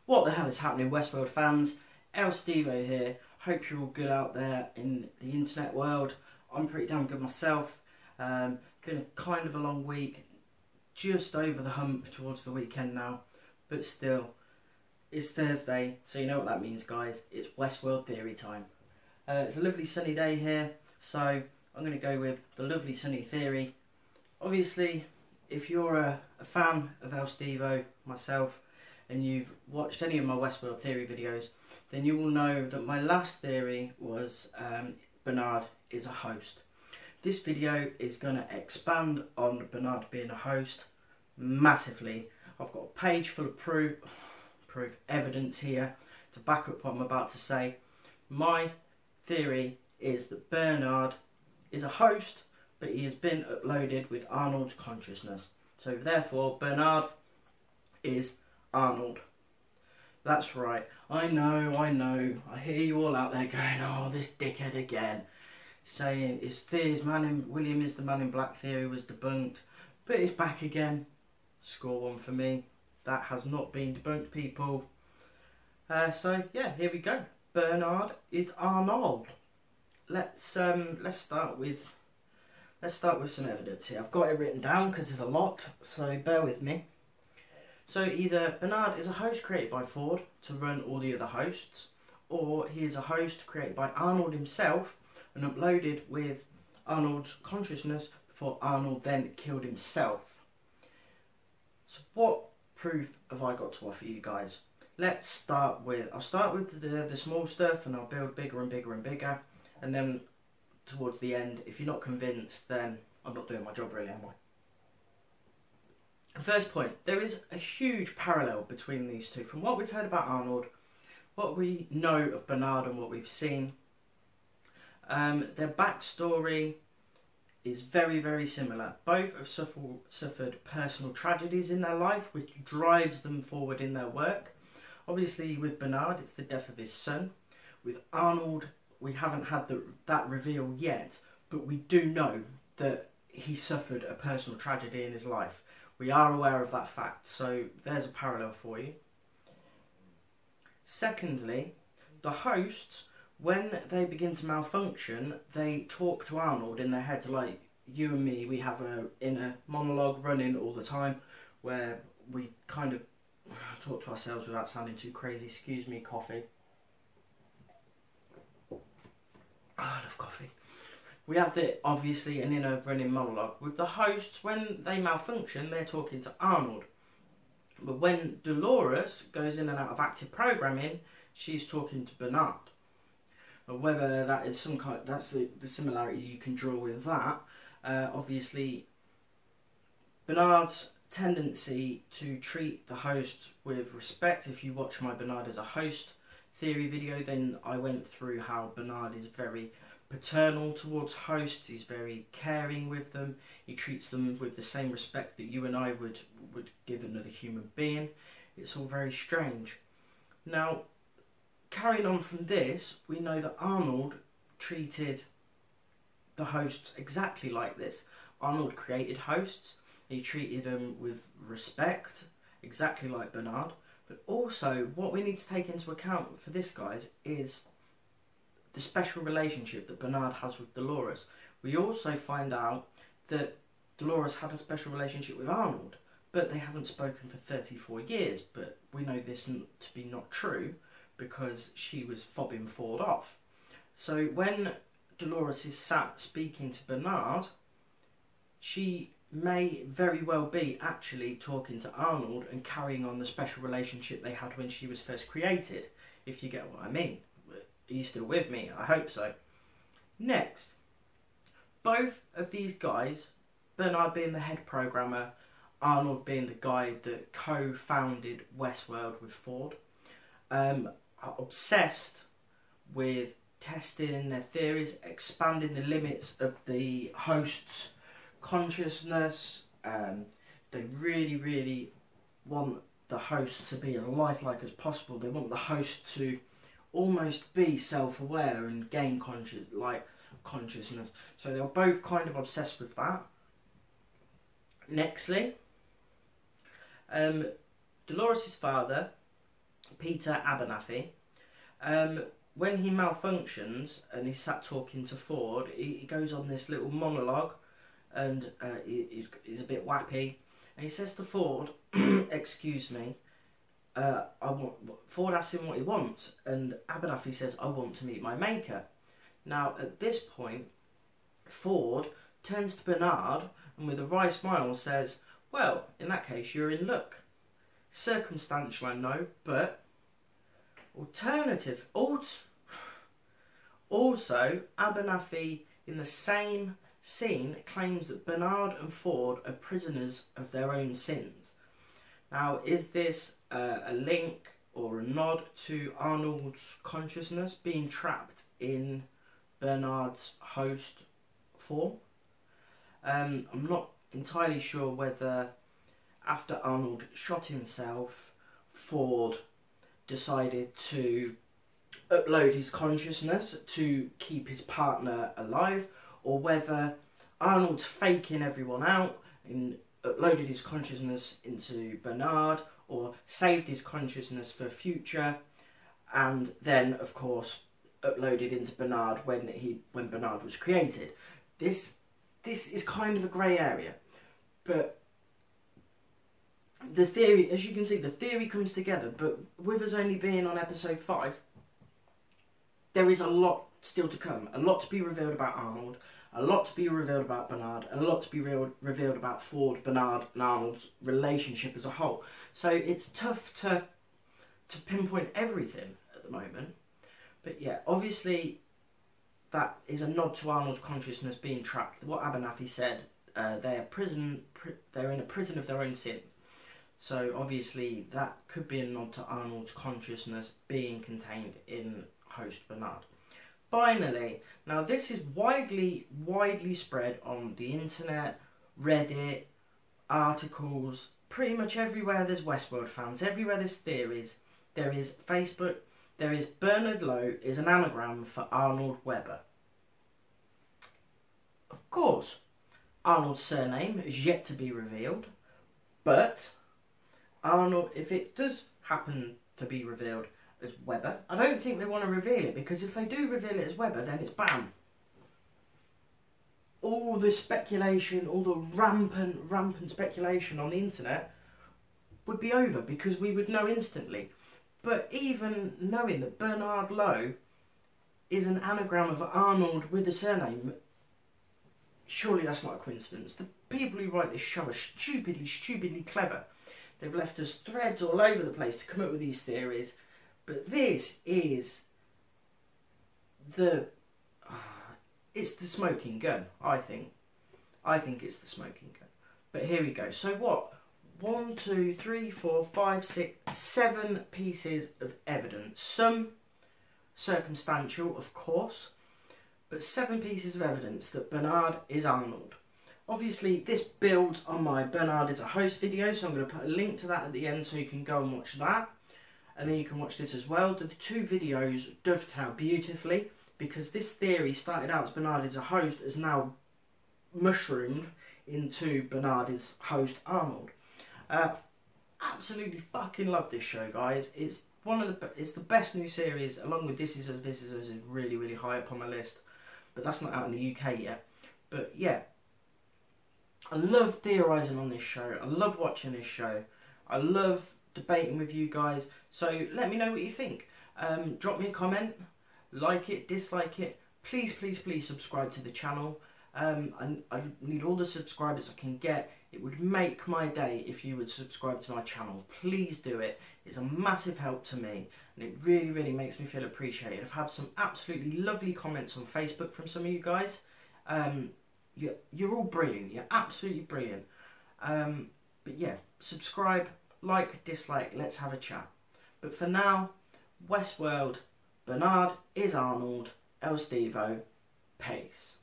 What the hell is happening, Westworld fans? Stevo here. Hope you're all good out there in the internet world. I'm pretty damn good myself. Been a kind of a long week, just over the hump towards the weekend now, but still, it's Thursday, so you know what that means, guys. It's Westworld theory time. It's a lovely sunny day here, so I'm going to go with the lovely sunny theory. Obviously, if you're a fan of Stevo, myself, and you've watched any of my Westworld theory videos, then you will know that my last theory was Beranrd is a host. This video is going to expand on Beranrd being a host massively. I've got a page full of proof evidence here to back up what I'm about to say. My theory is that Beranrd is a host, but he has been uploaded with Arnold's consciousness. So therefore, Beranrd is Arnold. That's right. I know. I hear you all out there going, oh, this dickhead again. Saying William is the Man in Black theory was debunked. But it's back again. Score one for me. That has not been debunked, people. So yeah, here we go. Beranrd is Arnold. Let's start with some evidence here. I've got it written down because there's a lot, so bear with me. So either Beranrd is a host created by Ford to run all the other hosts, or he is a host created by Arnold himself and uploaded with Arnold's consciousness before Arnold then killed himself. So what proof have I got to offer you guys? I'll start with the small stuff, and I'll build bigger and bigger and bigger, and then towards the end, if you're not convinced, then I'm not doing my job really, am I? First point, there is a huge parallel between these two. From what we've heard about Arnold, what we know of Beranrd and what we've seen, their backstory is very, very similar. Both have suffered personal tragedies in their life, which drives them forward in their work. Obviously, with Beranrd, it's the death of his son. With Arnold, we haven't had that reveal yet, but we do know that he suffered a personal tragedy in his life. We are aware of that fact, so there's a parallel for you. Secondly, the hosts, when they begin to malfunction, they talk to Arnold in their head, like you and me. We have an inner monologue running all the time where we kind of talk to ourselves without sounding too crazy. Excuse me, coffee. Oh, I love coffee. We have obviously an inner running monologue. With the hosts, when they malfunction, they're talking to Arnold. But when Dolores goes in and out of active programming, she's talking to Beranrd. Whether that is that's the similarity you can draw with that. Obviously, Beranrd's tendency to treat the host with respect. If you watch my Beranrd as a host theory video, then I went through how Beranrd is very paternal towards hosts. He's very caring with them. He treats them with the same respect that you and I would give another human being. It's all very strange. Now, carrying on from this, we know that Arnold treated the hosts exactly like this. Arnold created hosts. He treated them with respect, exactly like Beranrd. But also, what we need to take into account for this, guys, is the special relationship that Beranrd has with Dolores. We also find out that Dolores had a special relationship with Arnold, but they haven't spoken for 34 years. But we know this to be not true because she was fobbing Ford off. So when Dolores is sat speaking to Beranrd, she may very well be actually talking to Arnold and carrying on the special relationship they had when she was first created, if you get what I mean. Are you still with me? I hope so. Next, both of these guys, Beranrd being the head programmer, Arnold being the guy that co-founded Westworld with Ford, are obsessed with testing their theories, expanding the limits of the host's consciousness. They really, really want the host to be as lifelike as possible. They want the host to almost be self-aware and gain consciousness. So they're both kind of obsessed with that. Nextly, Dolores' father, Peter Abernathy, when he malfunctions and he's sat talking to Ford, he goes on this little monologue, and he's a bit wappy, and he says to Ford, excuse me, Ford asks him what he wants, and Abernathy says, I want to meet my maker. Now at this point, Ford turns to Beranrd and with a wry smile says, well, in that case you're in luck. Circumstantial, I know, but also, Abernathy, in the same scene, claims that Beranrd and Ford are prisoners of their own sins. Now, is this a link or a nod to Arnold's consciousness being trapped in Beranrd's host form? I'm not entirely sure whether after Arnold shot himself, Ford decided to upload his consciousness to keep his partner alive, or whether Arnold's faking everyone out and uploaded his consciousness into Beranrd, or saved his consciousness for future, and then of course uploaded into Beranrd when Beranrd was created. This is kind of a grey area, but the theory, as you can see, the theory comes together. But with us only being on episode 5, there is a lot still to come. A lot to be revealed about Arnold, a lot to be revealed about Beranrd, and a lot to be revealed about Ford, Beranrd and Arnold's relationship as a whole. So it's tough to pinpoint everything at the moment. But yeah, obviously that is a nod to Arnold's consciousness being trapped. What Abernathy said, they're in a prison of their own sins. So obviously that could be a nod to Arnold's consciousness being contained in host Beranrd. Finally, now this is widely spread on the internet, Reddit, articles, pretty much everywhere there's Westworld fans, everywhere there's theories. There is Facebook, there is Bernard Lowe is an anagram for Arnold Webber. Of course, Arnold's surname is yet to be revealed, but Arnold, if it does happen to be revealed as Webber, I don't think they want to reveal it, because if they do reveal it as Webber, then it's bam. All the speculation, all the rampant speculation on the internet would be over, because we would know instantly. But even knowing that Bernard Lowe is an anagram of Arnold with a surname, surely that's not a coincidence. The people who write this show are stupidly clever. They've left us threads all over the place to come up with these theories. But this is it's the smoking gun, I think. I think it's the smoking gun. But here we go. So what? 1, 2, 3, 4, 5, 6, 7 pieces of evidence. Some circumstantial, of course, but 7 pieces of evidence that Beranrd is Arnold. Obviously, this builds on my Beranrd is a host video, so I'm going to put a link to that at the end so you can go and watch that. And then you can watch this as well. The 2 videos dovetail beautifully, because this theory started out as Beranrd is a host, is now mushroomed into Beranrd is host Arnold. Absolutely fucking love this show, guys. It's it's the best new series, along with This Is Us is really high up on my list, but that's not out in the UK yet. But yeah, I love theorising on this show. I love watching this show. I love debating with you guys. So let me know what you think. Drop me a comment, like it, dislike it. Please subscribe to the channel. I need all the subscribers I can get. It would make my day if you would subscribe to my channel. Please do it. It's a massive help to me, and it really makes me feel appreciated. I've had some absolutely lovely comments on Facebook from some of you guys. You're all brilliant. You're absolutely brilliant. But yeah, subscribe, like, dislike, let's have a chat. But for now, Westworld, Beranrd is Arnold, El Stevo, peace.